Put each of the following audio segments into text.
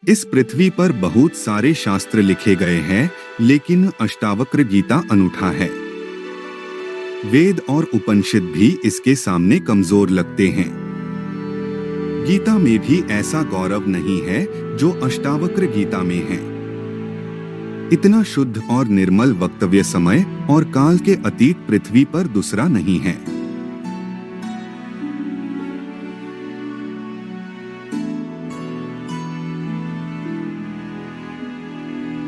इस पृथ्वी पर बहुत सारे शास्त्र लिखे गए हैं, लेकिन अष्टावक्र गीता अनूठा है। वेद और उपनिषद भी इसके सामने कमजोर लगते हैं। गीता में भी ऐसा गौरव नहीं है जो अष्टावक्र गीता में है। इतना शुद्ध और निर्मल वक्तव्य समय और काल के अतीत पृथ्वी पर दूसरा नहीं है।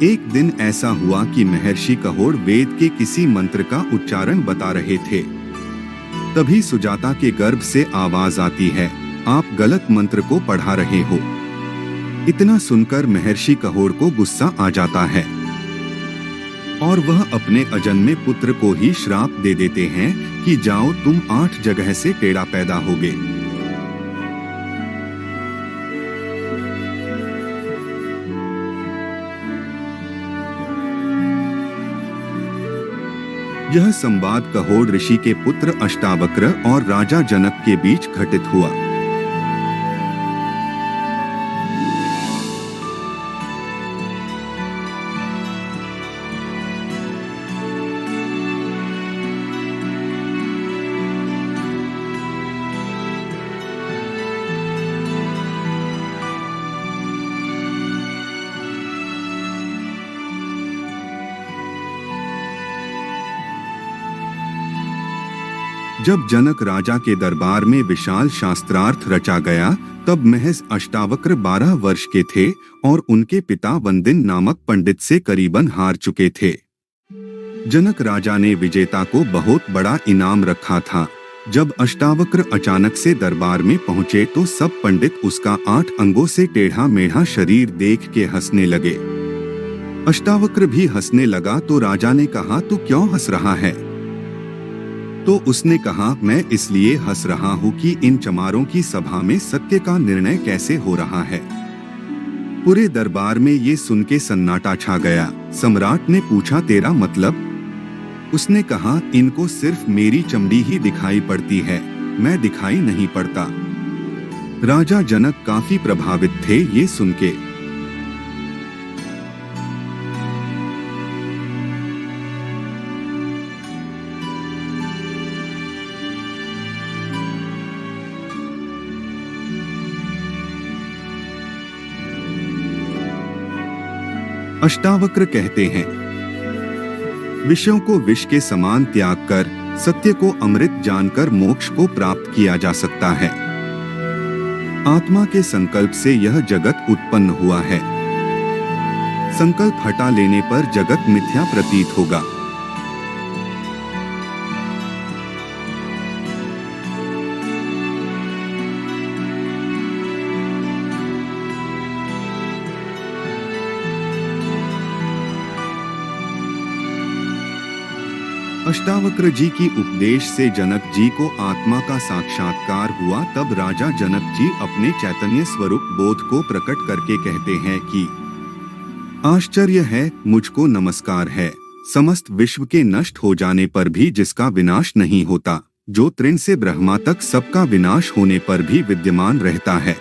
एक दिन ऐसा हुआ कि महर्षि कहोड़ वेद के किसी मंत्र का उच्चारण बता रहे थे। तभी सुजाता के गर्भ से आवाज आती है, आप गलत मंत्र को पढ़ा रहे हो। इतना सुनकर महर्षि कहोड़ को गुस्सा आ जाता है और वह अपने अजन्मे पुत्र को ही श्राप दे देते हैं कि जाओ तुम 8 जगह से टेढ़ा पैदा होगे। यह संवाद कहोड़ ऋषि के पुत्र अष्टावक्र और राजा जनक के बीच घटित हुआ। जब जनक राजा के दरबार में विशाल शास्त्रार्थ रचा गया, तब महज अष्टावक्र 12 वर्ष के थे और उनके पिता वंदिन नामक पंडित से करीबन हार चुके थे। जनक राजा ने विजेता को बहुत बड़ा इनाम रखा था। जब अष्टावक्र अचानक से दरबार में पहुंचे तो सब पंडित उसका 8 अंगों से टेढ़ा मेढ़ा शरीर देख के हंसने लगे। अष्टावक्र भी हंसने लगा तो राजा ने कहा, तू क्यों हंस रहा है? तो उसने कहा, मैं इसलिए हंस रहा हूँ कि इन चमारों की सभा में सत्य का निर्णय कैसे हो रहा है। पूरे दरबार में ये सुन के सन्नाटा छा गया। सम्राट ने पूछा, तेरा मतलब? उसने कहा, इनको सिर्फ मेरी चमड़ी ही दिखाई पड़ती है, मैं दिखाई नहीं पड़ता। राजा जनक काफी प्रभावित थे ये सुन के। अष्टावक्र कहते हैं, विषयों को विष के समान त्याग कर सत्य को अमृत जानकर मोक्ष को प्राप्त किया जा सकता है। आत्मा के संकल्प से यह जगत उत्पन्न हुआ है। संकल्प हटा लेने पर जगत मिथ्या प्रतीत होगा। अष्टावक्र जी की उपदेश से जनक जी को आत्मा का साक्षात्कार हुआ। तब राजा जनक जी अपने चैतन्य स्वरूप बोध को प्रकट करके कहते हैं कि आश्चर्य है, मुझको नमस्कार है। समस्त विश्व के नष्ट हो जाने पर भी जिसका विनाश नहीं होता, जो तृण से ब्रह्मा तक सबका विनाश होने पर भी विद्यमान रहता है।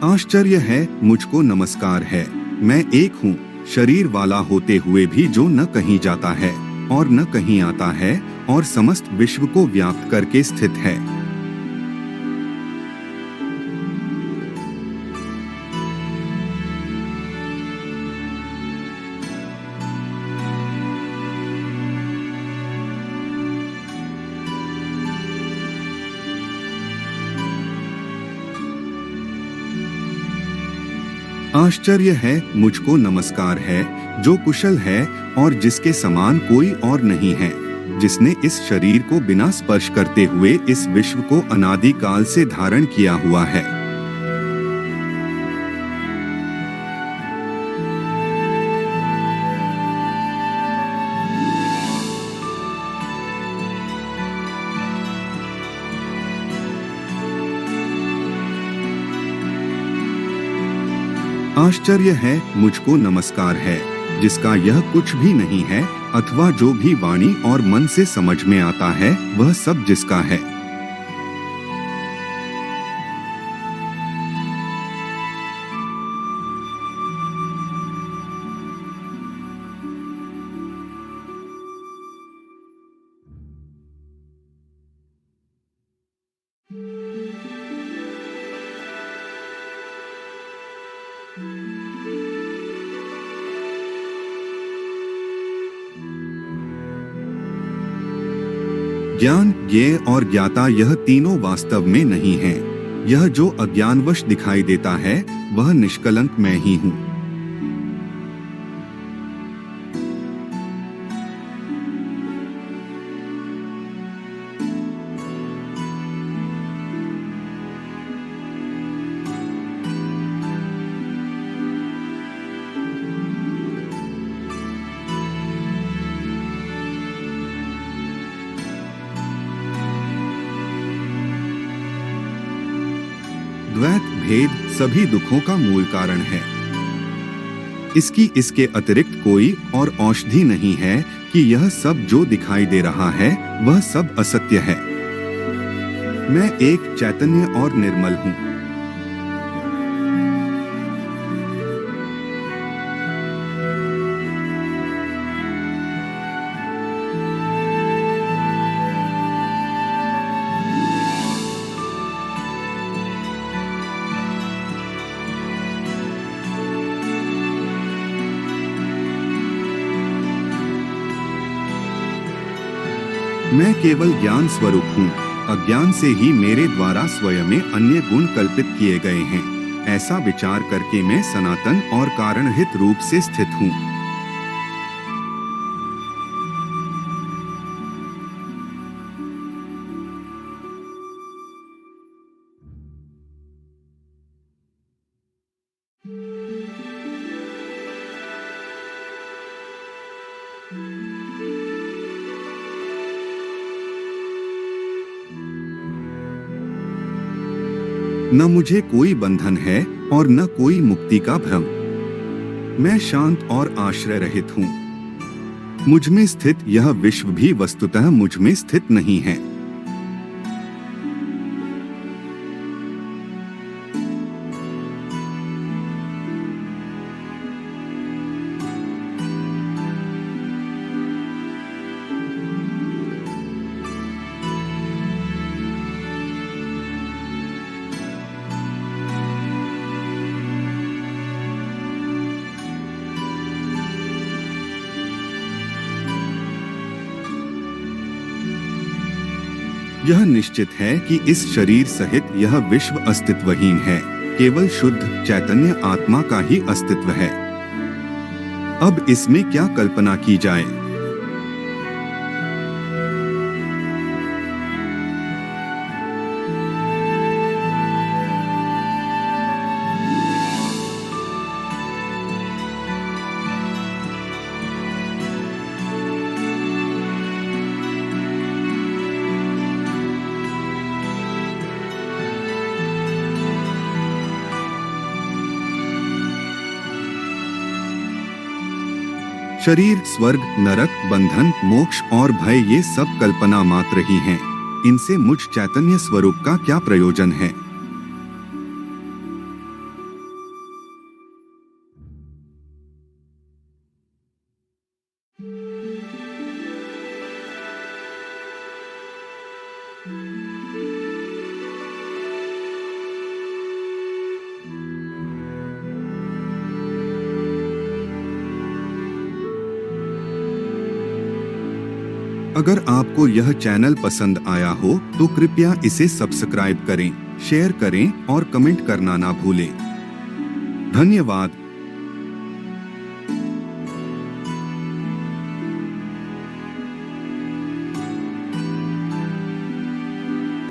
आश्चर्य है, मुझको नमस्कार है। मैं एक हूँ, शरीर वाला होते हुए भी जो न कहीं जाता है और न कहीं आता है और समस्त विश्व को व्याप्त करके स्थित है। आश्चर्य है, मुझको नमस्कार है, जो कुशल है और जिसके समान कोई और नहीं है, जिसने इस शरीर को बिना स्पर्श करते हुए इस विश्व को अनादि काल से धारण किया हुआ है। आश्चर्य है, मुझको नमस्कार है, जिसका यह कुछ भी नहीं है, अथवा जो भी वाणी और मन से समझ में आता है वह सब जिसका है। ज्ञान, ज्ञेय और ज्ञाता यह तीनों वास्तव में नहीं हैं। यह जो अज्ञानवश दिखाई देता है वह निष्कलंक मैं ही हूँ। द्वैत भेद सभी दुखों का मूल कारण है। इसके अतिरिक्त कोई और औषधि नहीं है कि यह सब जो दिखाई दे रहा है वह सब असत्य है। मैं एक चैतन्य और निर्मल हूँ। मैं केवल ज्ञान स्वरूप हूँ। अज्ञान से ही मेरे द्वारा स्वयं में अन्य गुण कल्पित किए गए हैं। ऐसा विचार करके मैं सनातन और कारणहित रूप से स्थित हूँ। न मुझे कोई बंधन है और न कोई मुक्ति का भ्रम। मैं शांत और आश्रय रहित हूँ। मुझ में स्थित यह विश्व भी वस्तुतः मुझ में स्थित नहीं है। यह निश्चित है कि इस शरीर सहित यह विश्व अस्तित्वहीन है। केवल शुद्ध चैतन्य आत्मा का ही अस्तित्व है। अब इसमें क्या कल्पना की जाए। शरीर, स्वर्ग, नरक, बंधन, मोक्ष और भय ये सब कल्पना मात्र ही हैं। इनसे मुझ चैतन्य स्वरूप का क्या प्रयोजन है। अगर आपको यह चैनल पसंद आया हो तो कृपया इसे सब्सक्राइब करें, शेयर करें और कमेंट करना ना भूलें। धन्यवाद।